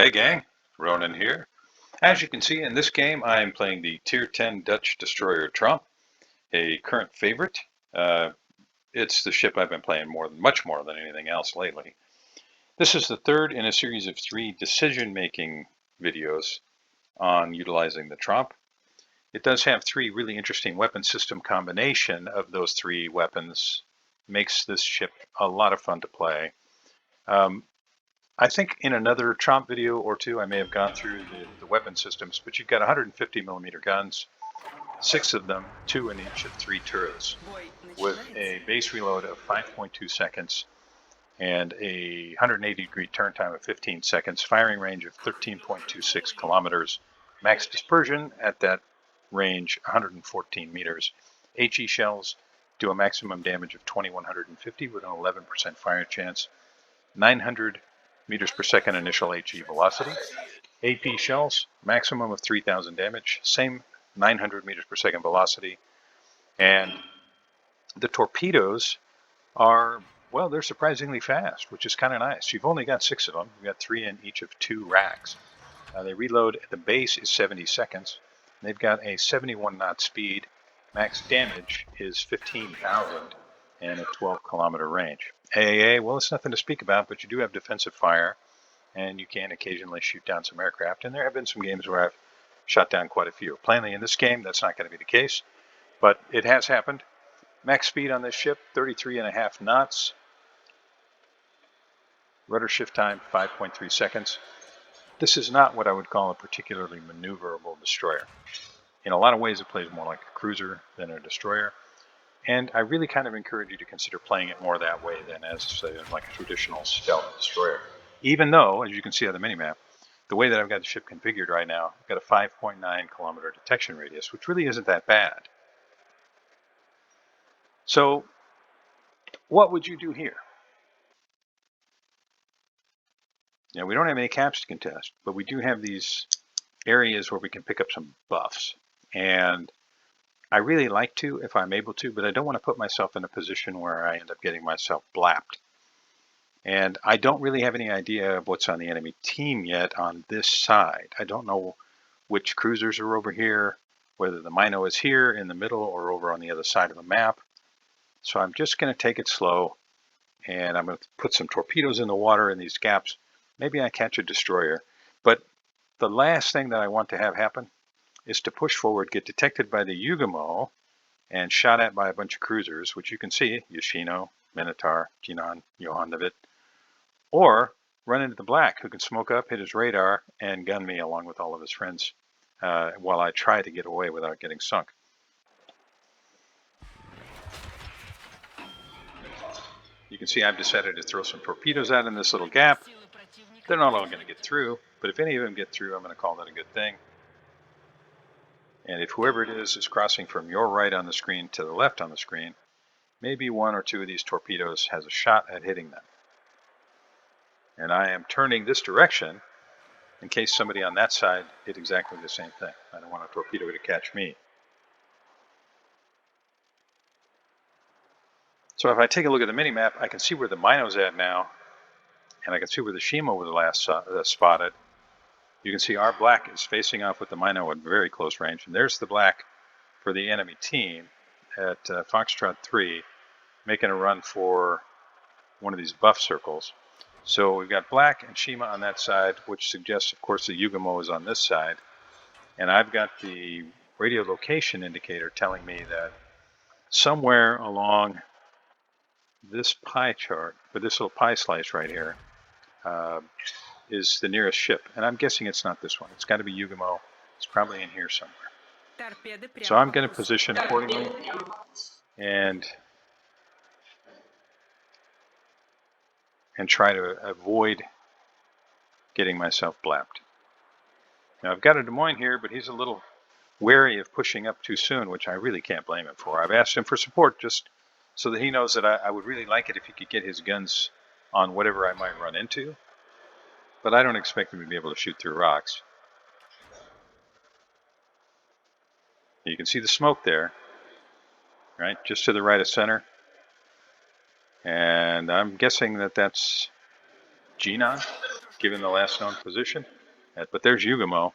Hey gang, Ronan here. As you can see in this game, I'm playing the Tier 10 Dutch destroyer Tromp, a current favorite. Uh, it's the ship I've been playing much more than anything else lately. This is the third in a series of 3 decision-making videos on utilizing the Tromp. It does have 3 really interesting weapon system combination of those 3 weapons. Makes this ship a lot of fun to play. I think in another Tromp video or two, I may have gone through the weapon systems, but you've got 150 millimeter guns, 6 of them, 2 in each of 3 turrets, with a base reload of 5.2 seconds and a 180-degree turn time of 15 seconds, firing range of 13.26 kilometers, max dispersion at that range 114 meters. HE shells do a maximum damage of 2150 with an 11% fire chance, 900 meters per second initial HE velocity. AP shells, maximum of 3,000 damage, same 900 meters per second velocity. And the torpedoes are, well, they're surprisingly fast, which is kind of nice. You've only got 6 of them. You've got 3 in each of 2 racks. They reload at the base is 70 seconds. They've got a 71 knot speed. Max damage is 15,000 and a 12-kilometer range. AAA, well, it's nothing to speak about, but you do have defensive fire, and you can occasionally shoot down some aircraft. And there have been some games where I've shot down quite a few. Plainly, in this game, that's not going to be the case, but it has happened. Max speed on this ship, 33.5 knots. Rudder shift time, 5.3 seconds. This is not what I would call a particularly maneuverable destroyer. In a lot of ways, it plays more like a cruiser than a destroyer. And I really kind of encourage you to consider playing it more that way than as, say, like a traditional stealth destroyer. Even though, as you can see on the minimap, the way that I've got the ship configured right now, I've got a 5.9 kilometer detection radius, which really isn't that bad. So, what would you do here? Now, we don't have any caps to contest, but we do have these areas where we can pick up some buffs. And I really like to if I'm able to, but I don't want to put myself in a position where I end up getting myself blapped. And I don't really have any idea of what's on the enemy team yet on this side. I don't know which cruisers are over here, whether the Mino is here in the middle or over on the other side of the map. So I'm just going to take it slow, and I'm going to put some torpedoes in the water in these gaps. Maybe I catch a destroyer. But the last thing that I want to have happen is to push forward, get detected by the Yugamo, and shot at by a bunch of cruisers, which you can see, Yoshino, Minotaur, Jinan, Johannevit, or run into the Black, who can smoke up, hit his radar, and gun me along with all of his friends while I try to get away without getting sunk. You can see I've decided to throw some torpedoes out in this little gap. They're not all going to get through, but if any of them get through, I'm going to call that a good thing. And if whoever it is crossing from your right on the screen to the left on the screen, maybe 1 or 2 of these torpedoes has a shot at hitting them. And I am turning this direction in case somebody on that side did exactly the same thing. I don't want a torpedo to catch me. So if I take a look at the mini-map, I can see where the Mino's at now, and I can see where the Shima was last spotted. You can see our Black is facing off with the Mino at very close range, and there's the Black for the enemy team at Foxtrot 3, making a run for one of these buff circles. So we've got Black and Shima on that side, which suggests, of course, the Yugamo is on this side. And I've got the radio location indicator telling me that somewhere along this pie chart, but this little pie slice right here, is the nearest ship. And I'm guessing it's not this one. It's got to be Yugamo. It's probably in here somewhere. So I'm going to position accordingly and try to avoid getting myself blapped. Now I've got a Des Moines here, but he's a little wary of pushing up too soon, which I really can't blame him for. I've asked him for support just so that he knows that I would really like it if he could get his guns on whatever I might run into. But I don't expect him to be able to shoot through rocks. You can see the smoke there, right, just to the right of center. And I'm guessing that that's Jinan. given the last known position. But there's Yugamo.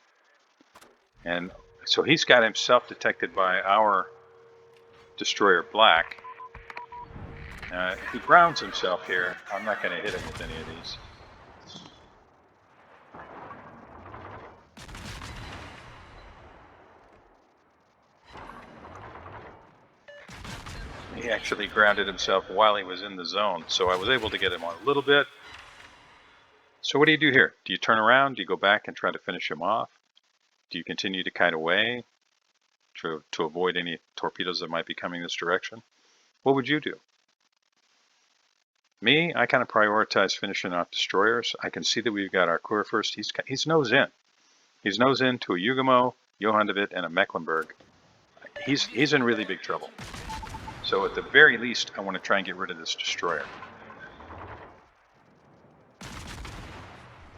And so he's got himself detected by our destroyer Black. If he grounds himself here, I'm not going to hit him with any of these. He actually grounded himself while he was in the zone, so I was able to get him on a little bit. So what do you do here? Do you turn around? Do you go back and try to finish him off? Do you continue to kite away to avoid any torpedoes that might be coming this direction? What would you do? Me, I kind of prioritize finishing off destroyers. I can see that we've got our Kurfürst. He's nose in. He's nose in to a Yugamo, Johann de Witt, and a Mecklenburg. He's in really big trouble. So at the very least, I want to try and get rid of this destroyer.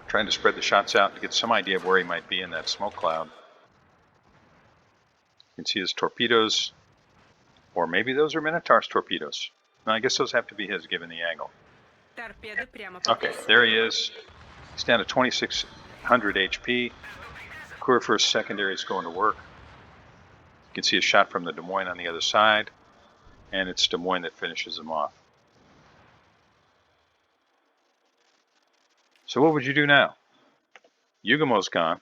Trying to spread the shots out to get some idea of where he might be in that smoke cloud. You can see his torpedoes, or maybe those are Minotaur's torpedoes. No, I guess those have to be his given the angle. Okay, there he is. He's down to 2600 HP. Kurfürst secondary is going to work. You can see a shot from the Des Moines on the other side, and it's Des Moines that finishes him off. So what would you do now? Yugamo's gone.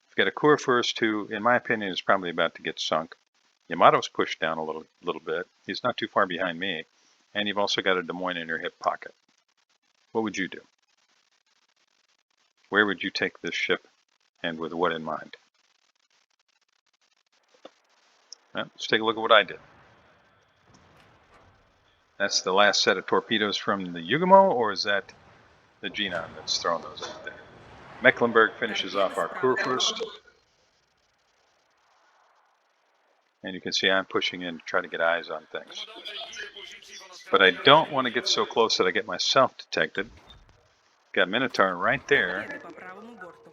You've got a Kurfürst who, in my opinion, is probably about to get sunk. Yamato's pushed down a little bit. He's not too far behind me. And you've also got a Des Moines in your hip pocket. What would you do? Where would you take this ship, and with what in mind? Well, let's take a look at what I did. That's the last set of torpedoes from the Yugamo, or is that the Genon that's throwing those out there? Mecklenburg finishes off our Kurfürst. And you can see I'm pushing in to try to get eyes on things. But I don't want to get so close that I get myself detected. Got Minotaur right there.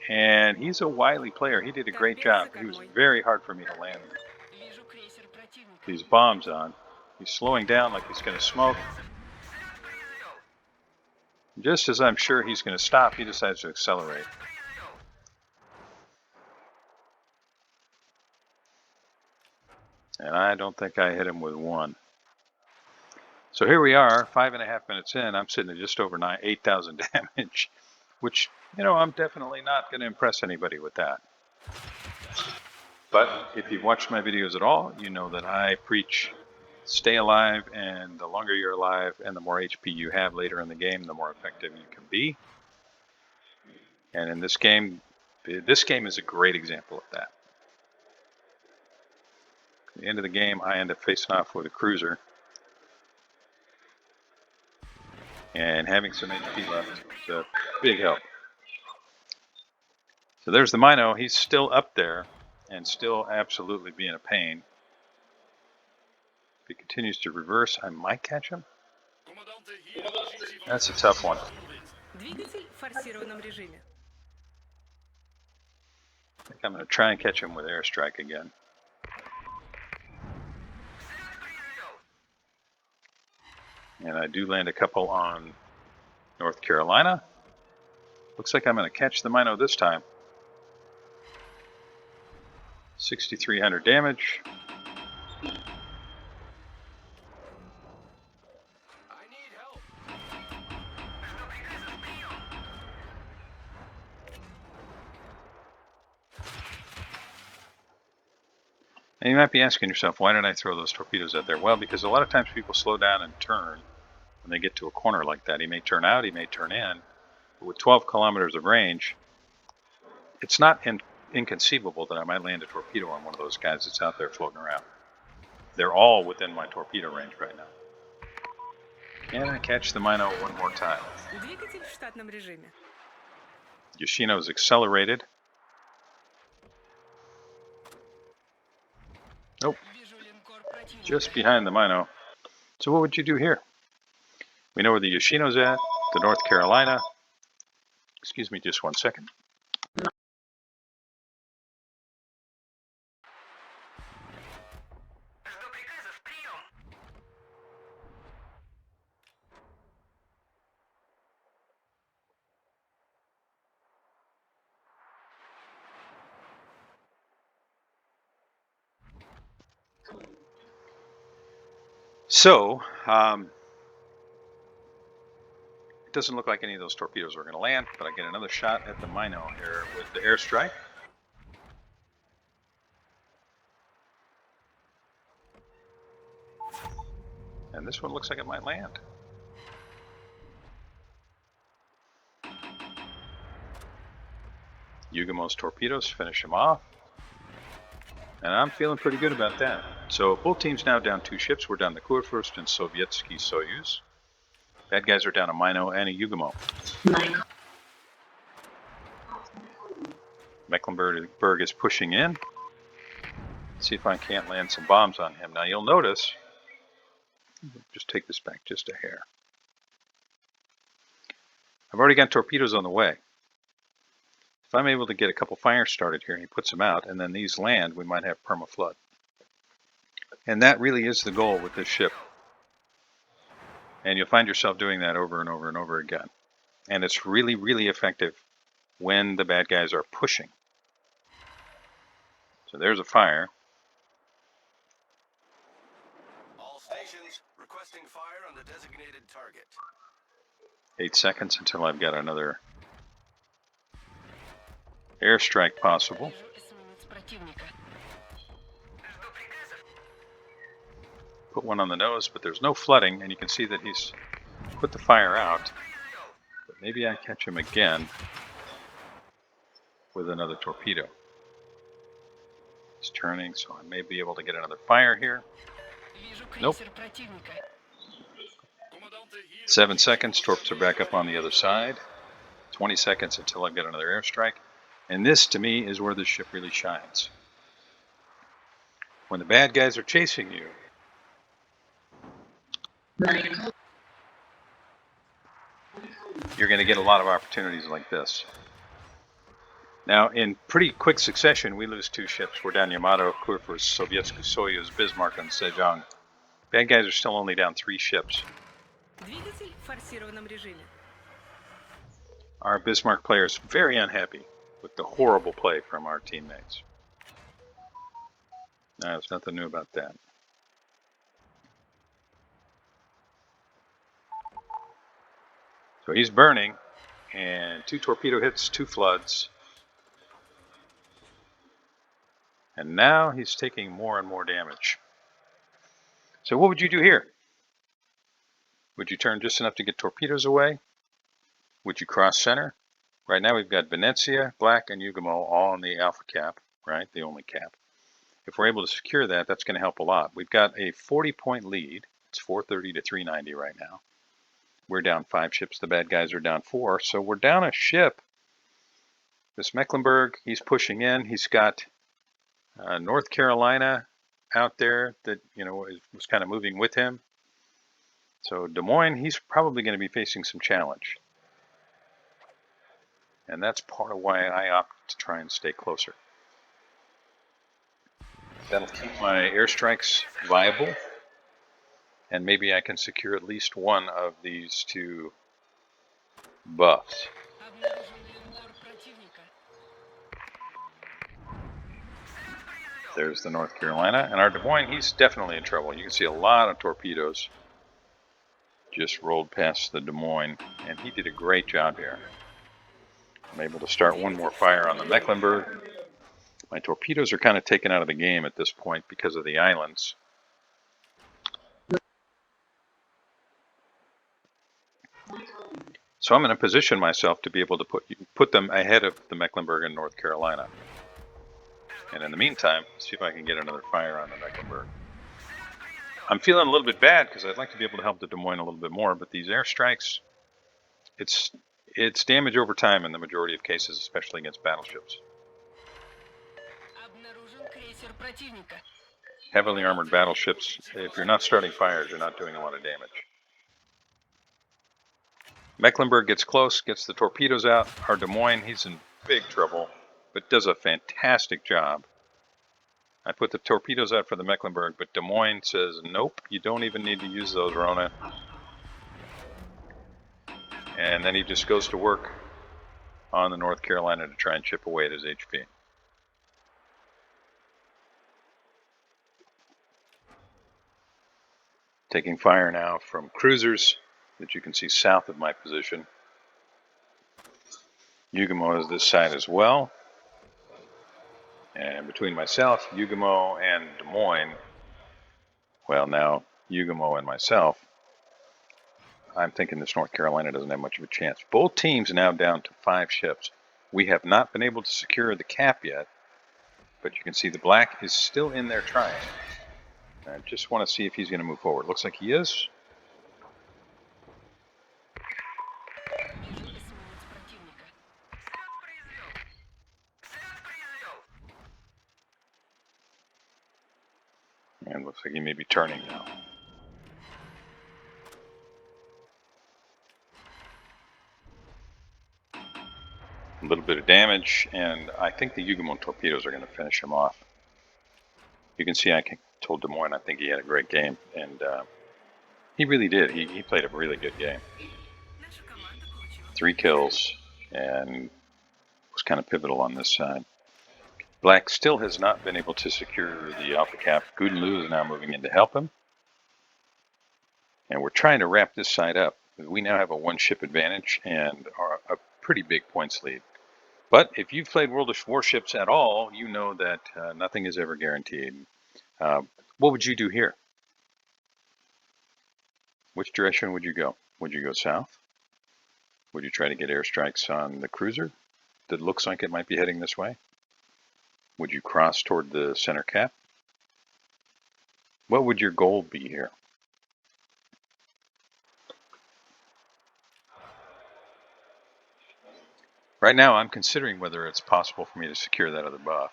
And he's a wily player. He did a great job. He was very hard for me to land these bombs on. He's slowing down like he's going to smoke. Just as I'm sure he's going to stop, he decides to accelerate. And I don't think I hit him with one. So here we are, 5.5 minutes in. I'm sitting at just over 8,000 damage, which, you know, I'm definitely not going to impress anybody with that. But if you've watched my videos at all, you know that I preach stay alive, and the longer you're alive and the more HP you have later in the game, the more effective you can be. And in this game is a great example of that. At the end of the game, I end up facing off with a cruiser. And having some HP left is a big help. So there's the Mino. He's still up there and still absolutely being a pain. If he continues to reverse, I might catch him. That's a tough one. I think I'm going to try and catch him with airstrike again. And I do land a couple on North Carolina. Looks like I'm going to catch the Mino this time. 6,300 damage. And you might be asking yourself, why did I throw those torpedoes out there? Well, because a lot of times people slow down and turn when they get to a corner like that. He may turn out, he may turn in. But with 12 kilometers of range, it's not inconceivable that I might land a torpedo on one of those guys that's out there floating around. They're all within my torpedo range right now. Can I catch the Mino one more time? Yoshino's accelerated. Nope. Just behind the Mino. So what would you do here? We know where the Yoshino's at, the North Carolina. Excuse me just one second. So, it doesn't look like any of those torpedoes are going to land, but I get another shot at the Mino here with the airstrike. And this one looks like it might land. Yugamo's torpedoes finish him off. And I'm feeling pretty good about that. So both teams now down 2 ships. We're down the Kurfürst and Sovietsky Soyuz. Bad guys are down a Mino and a Yugamo. Mecklenburg is pushing in. Let's see if I can't land some bombs on him. Now you'll notice, just take this back just a hair. I've already got torpedoes on the way. If I'm able to get a couple fires started here and he puts them out and then these land, we might have perma-flood. And that really is the goal with this ship. And you'll find yourself doing that over and over and over again. And it's really, really effective when the bad guys are pushing. So there's a fire. All stations requesting fire on the designated target. 8 seconds until I've got another airstrike possible. Put one on the nose, but there's no flooding, and you can see that he's put the fire out. But maybe I catch him again with another torpedo. He's turning, so I may be able to get another fire here. Nope. 7 seconds, torps are back up on the other side. 20 seconds until I've got another airstrike. And this, to me, is where this ship really shines. When the bad guys are chasing you, you're going to get a lot of opportunities like this. Now, in pretty quick succession, we lose 2 ships. We're down Yamato, Kurfürst, Sovietsky Soyuz, Bismarck, and Sejong. Bad guys are still only down 3 ships. Our Bismarck player is very unhappy with the horrible play from our teammates. There's nothing new about that. So he's burning, and 2 torpedo hits, 2 floods. And now he's taking more and more damage. So what would you do here? Would you turn just enough to get torpedoes away? Would you cross center? Right now we've got Venezia, Black, and Yugamo all on the alpha cap, right? The only cap. If we're able to secure that, that's going to help a lot. We've got a 40-point lead. It's 430 to 390 right now. We're down 5 ships. The bad guys are down 4. So we're down a ship. This Mecklenburg, he's pushing in. He's got North Carolina out there that, was kind of moving with him. So Des Moines, he's probably going to be facing some challenge. And that's part of why I opt to try and stay closer. That'll keep my airstrikes viable. And maybe I can secure at least one of these 2 buffs. There's the North Carolina. And our Des Moines, he's definitely in trouble. You can see a lot of torpedoes just rolled past the Des Moines. And he did a great job here. I'm able to start one more fire on the Mecklenburg. My torpedoes are kind of taken out of the game at this point because of the islands. So I'm going to position myself to be able to put them ahead of the Mecklenburg and North Carolina. And in the meantime, see if I can get another fire on the Mecklenburg. I'm feeling a little bit bad because I'd like to be able to help the Des Moines a little bit more, but these airstrikes, it's damage over time in the majority of cases, especially against battleships. Heavily armored battleships, if you're not starting fires, you're not doing a lot of damage. Mecklenburg gets close, gets the torpedoes out. Our Des Moines, he's in big trouble, but does a fantastic job. I put the torpedoes out for the Mecklenburg, but Des Moines says, nope, you don't even need to use those, Rona. And then he just goes to work on the North Carolina to try and chip away at his HP. Taking fire now from cruisers that you can see south of my position. Yugumo is this side as well. And between myself, Yugumo, and Des Moines, well, now Yugumo and myself, I'm thinking this North Carolina doesn't have much of a chance. Both teams now down to 5 ships. We have not been able to secure the cap yet, but you can see the black is still in there trying. I just want to see if he's going to move forward. Looks like he is. And looks like he may be turning now. A little bit of damage, and I think the Yugumo torpedoes are going to finish him off. You can see I told Des Moines I think he had a great game, and he really did. He played a really good game. 3 kills, and was kind of pivotal on this side. Black still has not been able to secure the Alpha Cap. Goudenlou is now moving in to help him. And we're trying to wrap this side up. We now have a 1-ship advantage and are a pretty big points lead. But if you've played World of Warships at all, you know that nothing is ever guaranteed. What would you do here? Which direction would you go? Would you go south? Would you try to get airstrikes on the cruiser that looks like it might be heading this way? Would you cross toward the center cap? What would your goal be here? Right now, I'm considering whether it's possible for me to secure that other buff.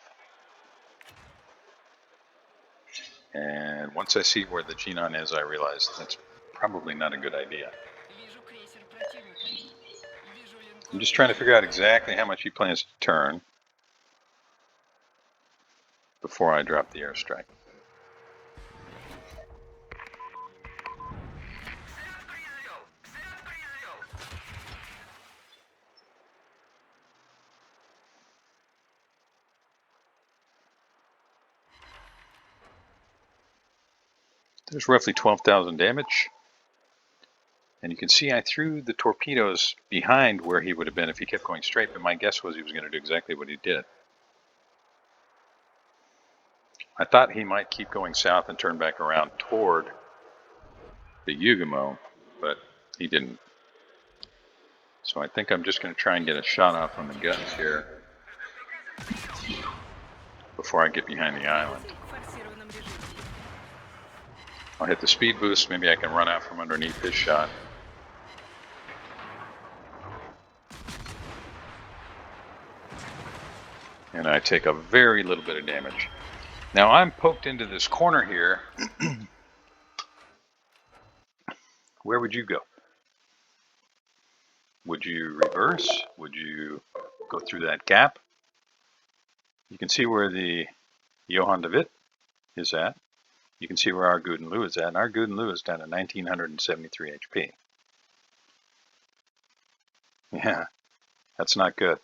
And once I see where the Genon is, I realize that's probably not a good idea. I'm just trying to figure out exactly how much he plans to turn before I drop the airstrike. There's roughly 12,000 damage. And you can see I threw the torpedoes behind where he would have been if he kept going straight, but my guess was he was going to do exactly what he did. I thought he might keep going south and turn back around toward the Yugumo, but he didn't. So I think I'm just going to try and get a shot off on the guns here before I get behind the island. I'll hit the speed boost, maybe I can run out from underneath his shot. And I take a very little bit of damage. Now I'm poked into this corner here. Where would you go? Would you reverse? Would you go through that gap? You can see where the Johann de Witt is at. You can see where our Goudenlou is at, and our Goudenlou is down to 1973 HP. Yeah, that's not good.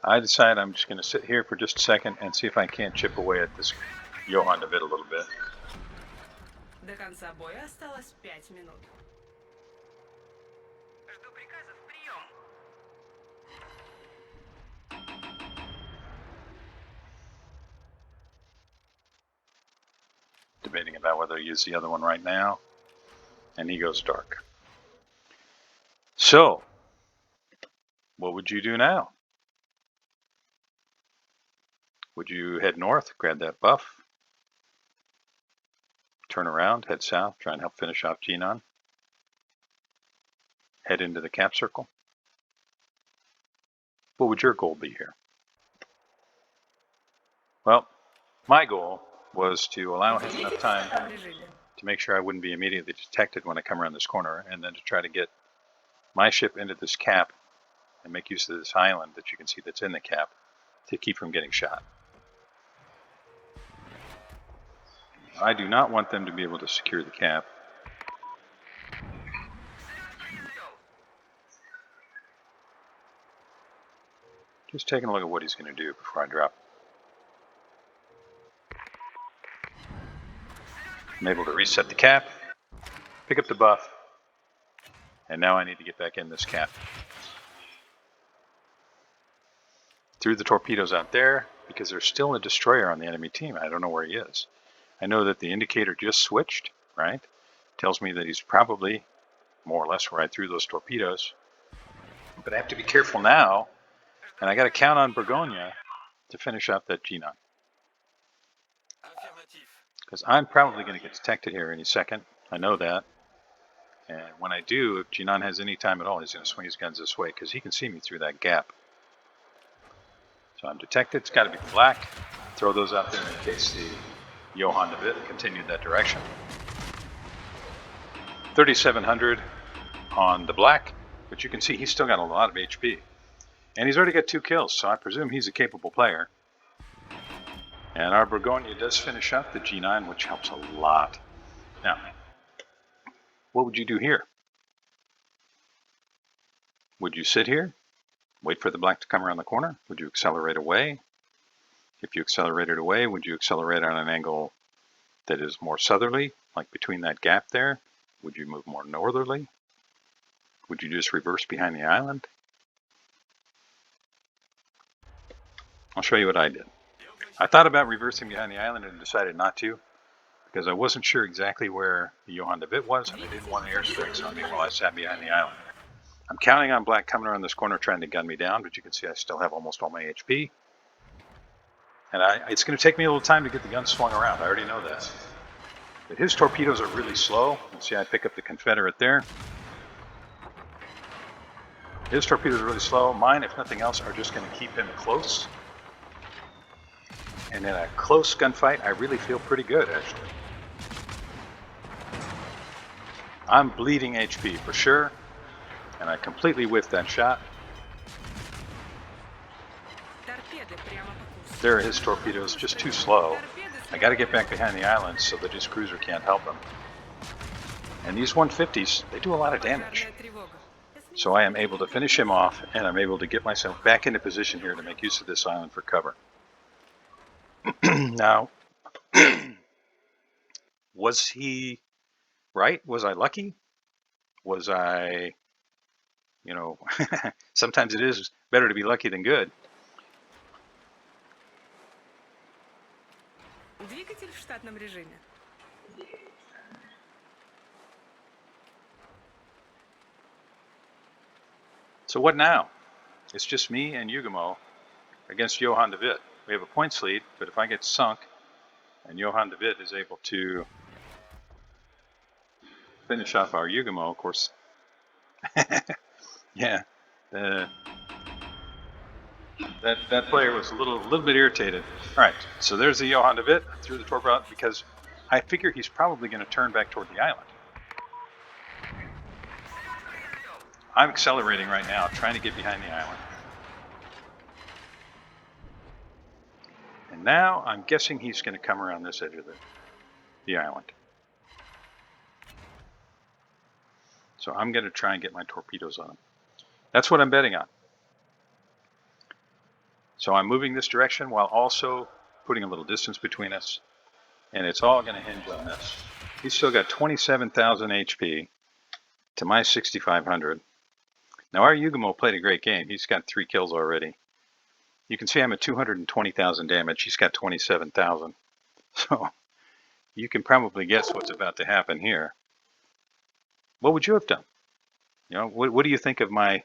I decide I'm just going to sit here for just a second and see if I can't chip away at this Johann de Witt a little bit. До конца боя осталось 5 минут. Жду приказов, прием. Debating about whether to use the other one right now, and he goes dark. So, what would you do now? Would you head north, grab that buff, turn around, head south, try and help finish off Genon, head into the cap circle? What would your goal be here? Well, my goal was to allow him enough time to make sure I wouldn't be immediately detected when I come around this corner, and then to try to get my ship into this cap and make use of this island that you can see that's in the cap to keep from getting shot. I do not want them to be able to secure the cap. Just taking a look at what he's going to do before I drop. I'm able to reset the cap, pick up the buff, and now I need to get back in this cap. Threw the torpedoes out there because there's still a destroyer on the enemy team. I don't know where he is. I know that the indicator just switched, right? Tells me that he's probably more or less where I threw those torpedoes. But I have to be careful now, and I got to count on Burgonia to finish up that G9. Because I'm probably going to get detected here any second. I know that. And when I do, if G9 has any time at all, he's going to swing his guns this way because he can see me through that gap. So I'm detected. It's got to be the black. Throw those out there in case the Johann de Witt continued that direction. 3,700 on the black, but you can see he's still got a lot of HP. And he's already got 2 kills, so I presume he's a capable player. And our Burgonia does finish up the G9, which helps a lot. Now, what would you do here? Would you sit here? Wait for the black to come around the corner? Would you accelerate away? If you accelerated away, would you accelerate on an angle that is more southerly, like between that gap there? Would you move more northerly? Would you just reverse behind the island? I'll show you what I did. I thought about reversing behind the island and decided not to because I wasn't sure exactly where the Johann de Witt was and I didn't want an airstrike on me while I sat behind the island. I'm counting on black coming around this corner trying to gun me down, but you can see I still have almost all my HP. And it's going to take me a little time to get the gun swung around. I already know that. But his torpedoes are really slow. You see I pick up the Confederate there. His torpedoes are really slow. Mine, if nothing else, are just going to keep him close. And in a close gunfight, I really feel pretty good, actually. I'm bleeding HP for sure. And I completely whiffed that shot. There are his torpedoes, just too slow. I got to get back behind the island so that his cruiser can't help him. And these 150s, they do a lot of damage. So I am able to finish him off, and I'm able to get myself back into position here to make use of this island for cover. Now, was he right? Was I lucky? Was I, sometimes it is better to be lucky than good. Двигатель в штатном режиме. So what now? It's just me and Yugumo against Johann de Witt. We have a points lead, but if I get sunk and Johann de Witt is able to finish off our Yugumo, of course, yeah, that player was a little bit irritated. All right, so there's the Johann de Witt. I threw the torpedo out because I figure he's probably going to turn back toward the island. I'm accelerating right now, trying to get behind the island. And now I'm guessing he's going to come around this edge of the island. So I'm going to try and get my torpedoes on him. That's what I'm betting on. So I'm moving this direction while also putting a little distance between us. And it's all going to hinge on this. He's still got 27,000 HP to my 6,500. Now our Yugumo played a great game. He's got 3 kills already. You can see I'm at 220,000 damage. He's got 27,000. So you can probably guess what's about to happen here. What would you have done? What do you think of my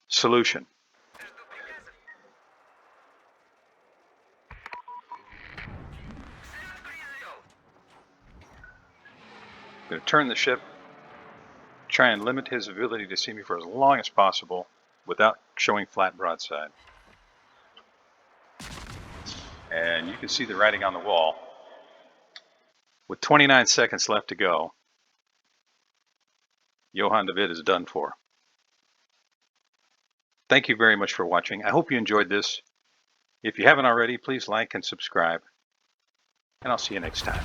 solution? I'm going to turn the ship, try and limit his ability to see me for as long as possible without showing flat broadside. And you can see the writing on the wall. With 29 seconds left to go, Johann de Witt is done for. Thank you very much for watching. I hope you enjoyed this. If you haven't already, please like and subscribe. And I'll see you next time.